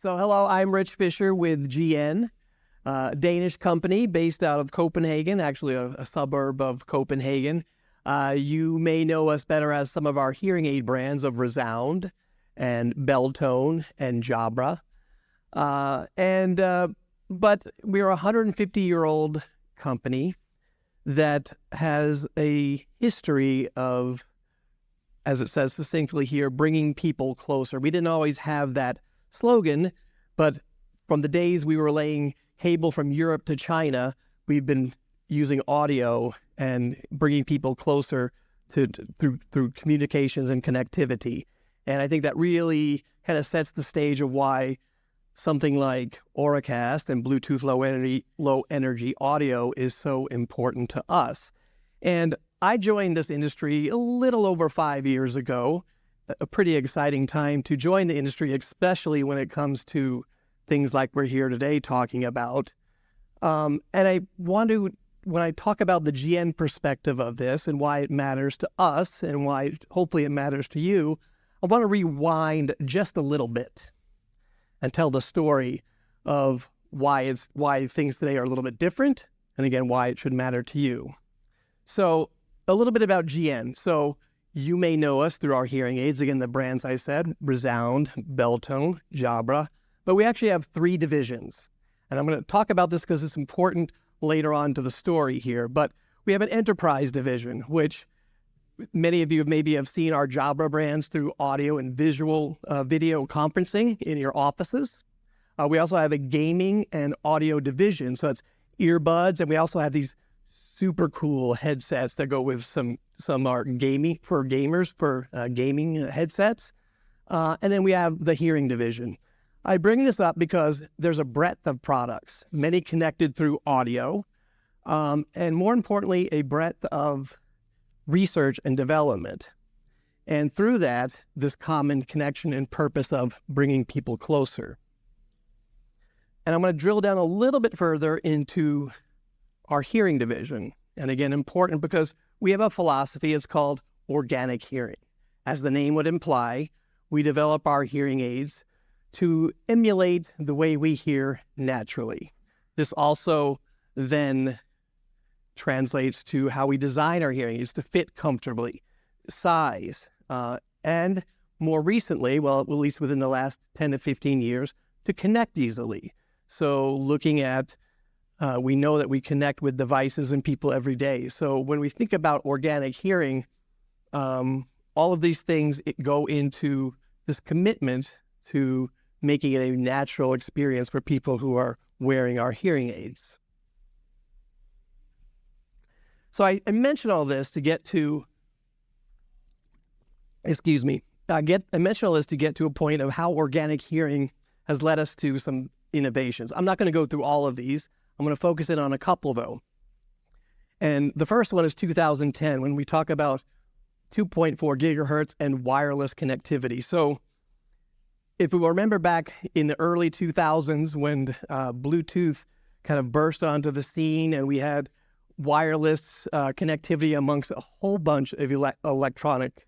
So hello, I'm Rich Fischer with GN, a Danish company based out of Copenhagen, actually a suburb of Copenhagen. You may know us better as some of our hearing aid brands of Resound and Beltone and Jabra. But we're a 150-year-old company that has a history of, as it says succinctly here, bringing people closer. We didn't always have that slogan, but from the days we were laying cable from Europe to China, we've been using audio and bringing people closer through communications and connectivity. And I think that really kind of sets the stage of why something like Auracast and Bluetooth low energy audio is so important to us. And I joined this industry a little over 5 years ago, a pretty exciting time to join the industry, especially when it comes to things like we're here today talking about. And I want to, when I talk about the GN perspective of this and why it matters to us and why hopefully it matters to you, I want to rewind just a little bit and tell the story of why things today are a little bit different, and again, why it should matter to you. So a little bit about GN. So you may know us through our hearing aids. Again, the brands I said, Resound, Beltone, Jabra. But we actually have 3 divisions. And I'm going to talk about this because it's important later on to the story here. But we have an enterprise division, which many of you maybe have seen our Jabra brands through audio and visual video conferencing in your offices. We also have a gaming and audio division. So it's earbuds. And we also have these super cool headsets that go with some are gaming for gamers for gaming headsets. And then we have the hearing division. I bring this up because there's a breadth of products, many connected through audio, and more importantly, a breadth of research and development. And through that, this common connection and purpose of bringing people closer. And I'm going to drill down a little bit further into our hearing division. And again, important because we have a philosophy, it's called organic hearing. As the name would imply, we develop our hearing aids to emulate the way we hear naturally. This also then translates to how we design our hearing aids to fit comfortably, size, and more recently, well, at least within the last 10 to 15 years, to connect easily. So looking at we know that we connect with devices and people every day. So when we think about organic hearing, all of these things go into this commitment to making it a natural experience for people who are wearing our hearing aids. So I mention all this to get to, I mention all this to get to a point of how organic hearing has led us to some innovations. I'm not going to go through all of these. I'm going to focus in on a couple, though. And the first one is 2010, when we talk about 2.4 gigahertz and wireless connectivity. So if we remember back in the early 2000s when Bluetooth kind of burst onto the scene and we had wireless connectivity amongst a whole bunch of electronic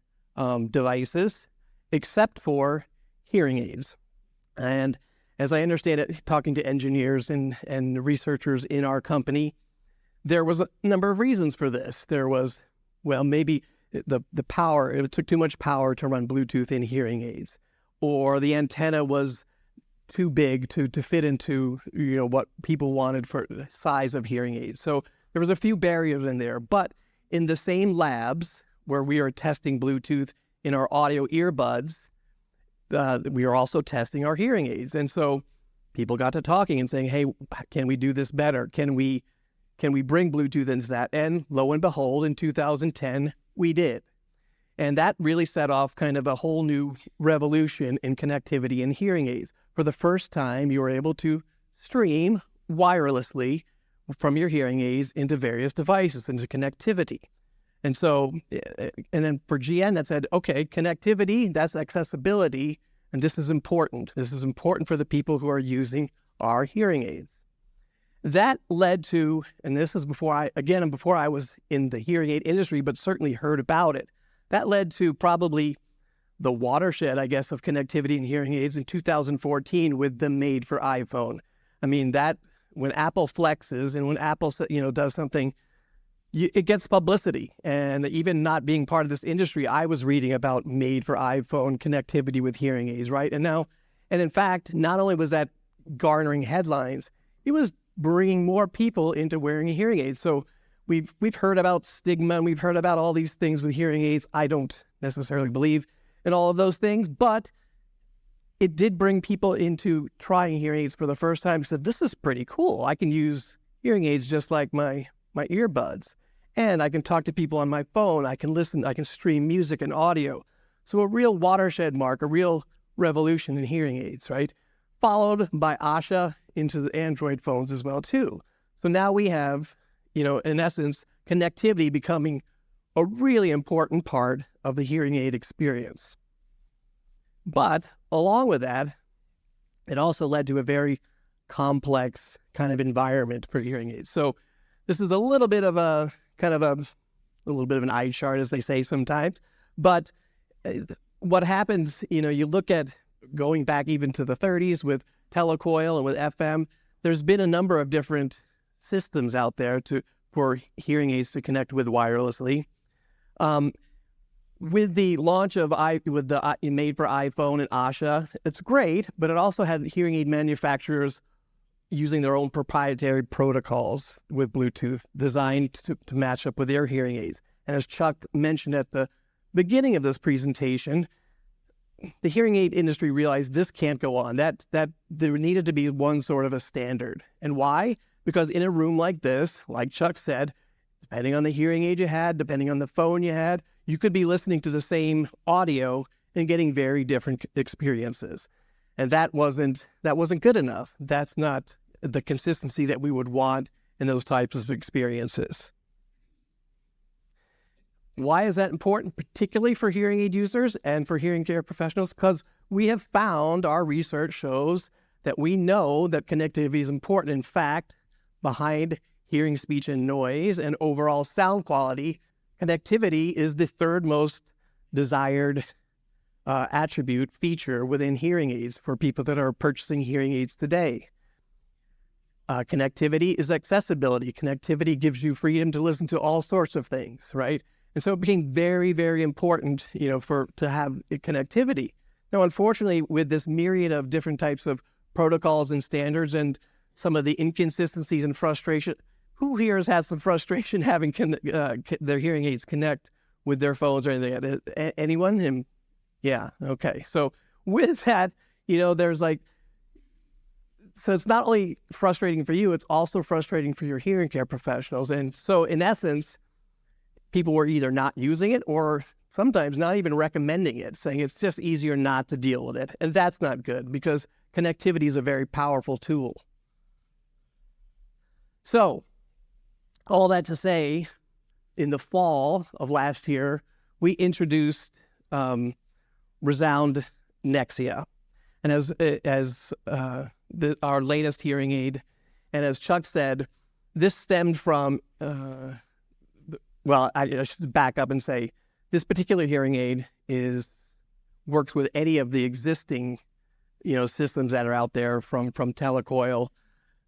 devices, except for hearing aids. And as I understand it, talking to engineers and researchers in our company, there was a number of reasons for this. There was, well, maybe the power, it took too much power to run Bluetooth in hearing aids, or the antenna was too big to fit into, what people wanted for the size of hearing aids. So there was a few barriers in there, but in the same labs where we are testing Bluetooth in our audio earbuds, we are also testing our hearing aids. And so people got to talking and saying, hey, can we do this better? Can we bring Bluetooth into that? And lo and behold, in 2010, we did. And that really set off kind of a whole new revolution in connectivity in hearing aids. For the first time, you were able to stream wirelessly from your hearing aids into various devices, into connectivity. And so, and then for GN, that said, okay, connectivity, that's accessibility, and this is important. This is important for the people who are using our hearing aids. That led to, and this is before I was in the hearing aid industry, but certainly heard about it, that led to probably the watershed, I guess, of connectivity and hearing aids in 2014 with the Made for iPhone. I mean, that when Apple flexes and when Apple, does something, it gets publicity. And even not being part of this industry, I was reading about Made for iPhone connectivity with hearing aids, right? And in fact, not only was that garnering headlines, it was bringing more people into wearing a hearing aid. So we've heard about stigma and we've heard about all these things with hearing aids. I don't necessarily believe in all of those things, but it did bring people into trying hearing aids for the first time. Said, this is pretty cool. I can use hearing aids just like my earbuds. And I can talk to people on my phone. I can listen. I can stream music and audio. So a real watershed mark, a real revolution in hearing aids, right? Followed by Asha into the Android phones as well, too. So now we have, in essence, connectivity becoming a really important part of the hearing aid experience. But along with that, it also led to a very complex kind of environment for hearing aids. So this is a little bit of a little bit of an eye chart, as they say sometimes. But what happens, you look at going back even to the 30s with telecoil and with FM, there's been a number of different systems out there for hearing aids to connect with wirelessly. With the launch of the Made for iPhone and Asha, it's great, but it also had hearing aid manufacturers using their own proprietary protocols with Bluetooth designed to match up with their hearing aids. And as Chuck mentioned at the beginning of this presentation, the hearing aid industry realized this can't go on, that there needed to be one sort of a standard. And why? Because in a room like this, like Chuck said, depending on the hearing aid you had, depending on the phone you had, you could be listening to the same audio and getting very different experiences. And that wasn't good enough. That's not the consistency that we would want in those types of experiences. Why is that important, particularly for hearing aid users and for hearing care professionals? Because we have found, our research shows that we know that connectivity is important. In fact, behind hearing, speech, and noise and overall sound quality, connectivity is the third most desired attribute feature within hearing aids for people that are purchasing hearing aids today. Connectivity is accessibility. Connectivity gives you freedom to listen to all sorts of things, right? And so it became very, very important, to have connectivity. Now, unfortunately, with this myriad of different types of protocols and standards and some of the inconsistencies and frustration, who here has had some frustration having their hearing aids connect with their phones or anything? Anyone? Yeah, okay. So with that, so it's not only frustrating for you, it's also frustrating for your hearing care professionals. And so in essence, people were either not using it or sometimes not even recommending it, saying it's just easier not to deal with it. And that's not good because connectivity is a very powerful tool. So all that to say, in the fall of last year, we introduced Resound Nexia, and as our latest hearing aid, and as Chuck said, this stemmed from. I should back up and say this particular hearing aid works with any of the existing, systems that are out there from telecoil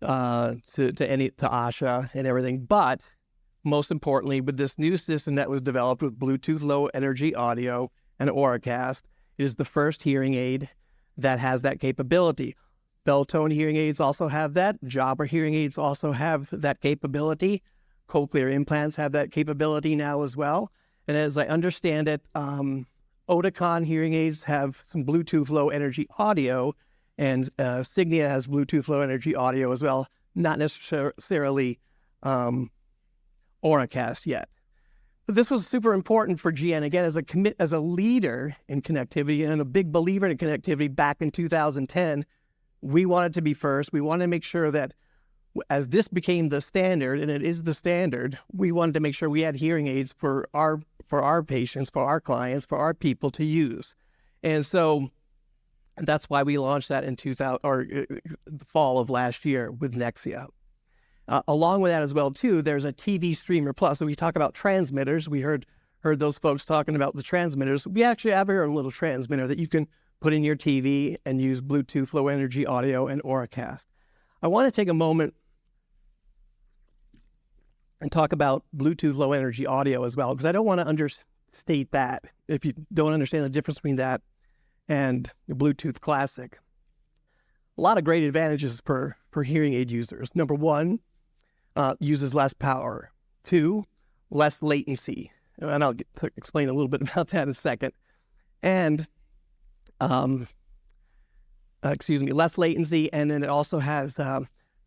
to Asha and everything, but most importantly, with this new system that was developed with Bluetooth Low Energy Audio and Auracast, it is the first hearing aid that has that capability. Bell-tone hearing aids also have that. Jabra hearing aids also have that capability. Cochlear implants have that capability now as well. And as I understand it, Oticon hearing aids have some Bluetooth Low Energy Audio, and Signia has Bluetooth Low Energy Audio as well, not necessarily Auracast yet. But this was super important for GN, again, as a leader in connectivity and a big believer in connectivity back in 2010. We wanted to be first. We wanted to make sure that as this became the standard, and it is the standard, we wanted to make sure we had hearing aids for our patients, for our clients, for our people to use. And so that's why we launched that in the fall of last year with Nexia. Along with that as well, too, there's a TV Streamer Plus. So we talk about transmitters. We heard heard those folks talking about the transmitters. We actually have our own little transmitter that you can put in your TV and use Bluetooth Low Energy Audio and Auracast. I want to take a moment and talk about Bluetooth Low Energy Audio as well, because I don't want to understate that if you don't understand the difference between that and the Bluetooth Classic. A lot of great advantages for hearing aid users. Number one, uses less power. Two, less latency. And I'll explain a little bit about that in a second. And, less latency. And then it also has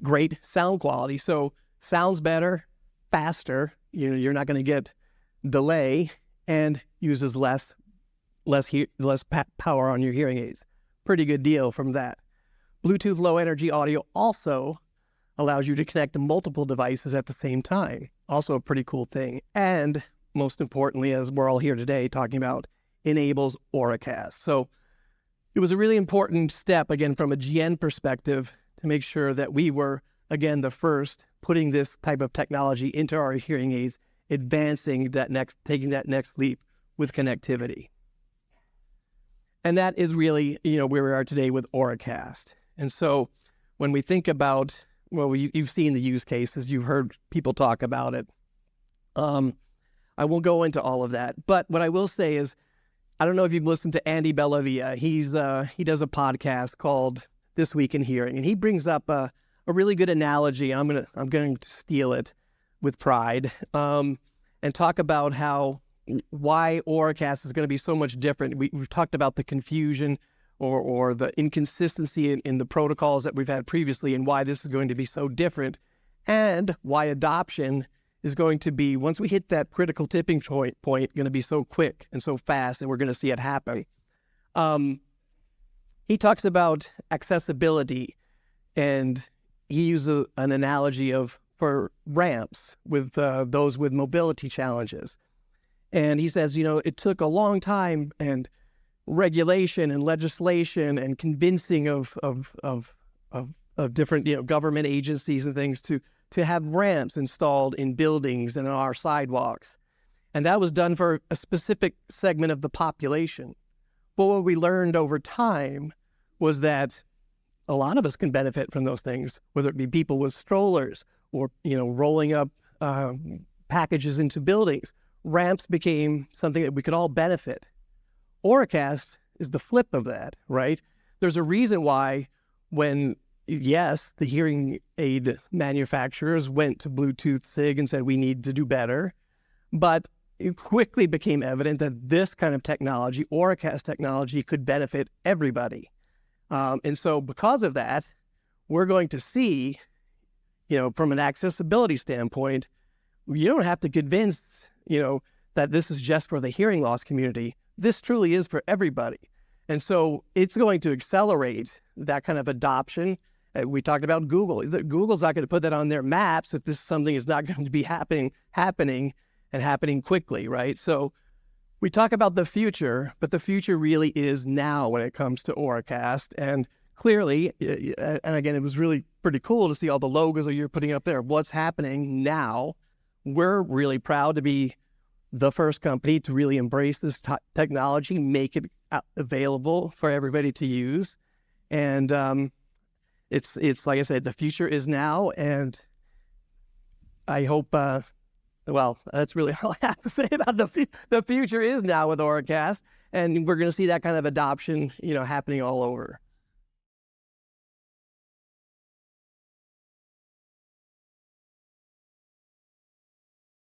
great sound quality. So sounds better, faster. You're not going to get delay, and uses less power on your hearing aids. Pretty good deal from that. Bluetooth Low Energy Audio also allows you to connect to multiple devices at the same time. Also a pretty cool thing. And most importantly, as we're all here today talking about, enables Auracast. So it was a really important step, again, from a GN perspective, to make sure that we were, again, the first putting this type of technology into our hearing aids, taking that next leap with connectivity. And that is really, where we are today with Auracast. And so when we think about, you've seen the use cases, you've heard people talk about it. I won't go into all of that, but what I will say is, I don't know if you've listened to Andy Bellavia. He does a podcast called This Week in Hearing, and he brings up a really good analogy. I'm going to steal it with pride, and talk about why Auracast is going to be so much different. We've talked about the confusion or the inconsistency in the protocols that we've had previously, and why this is going to be so different, and why adoption is going to be, once we hit that critical tipping point, going to be so quick and so fast, and we're going to see it happen. He talks about accessibility, and he uses an analogy for ramps with those with mobility challenges. And he says, it took a long time and regulation and legislation and convincing of different government agencies and things to have ramps installed in buildings and on our sidewalks. And that was done for a specific segment of the population. But what we learned over time was that a lot of us can benefit from those things, whether it be people with strollers or, rolling up packages into buildings. Ramps became something that we could all benefit. Auracast is the flip of that, right? There's a reason why when, yes, the hearing aid manufacturers went to Bluetooth SIG and said we need to do better, but it quickly became evident that this kind of technology, Auracast technology, could benefit everybody. And so because of that, we're going to see, from an accessibility standpoint, you don't have to convince, that this is just for the hearing loss community. This truly is for everybody. And so it's going to accelerate that kind of adoption. We talked about Google. Google's not going to put that on their maps if this is something that's not going to be happening and happening quickly, right? So we talk about the future, but the future really is now when it comes to Auracast. And clearly, and again, it was really pretty cool to see all the logos that you're putting up there. What's happening now? We're really proud to be the first company to really embrace this technology, make it available for everybody to use. And it's like I said, the future is now, and I hope, that's really all I have to say about the future is now with Auracast, and we're going to see that kind of adoption, happening all over.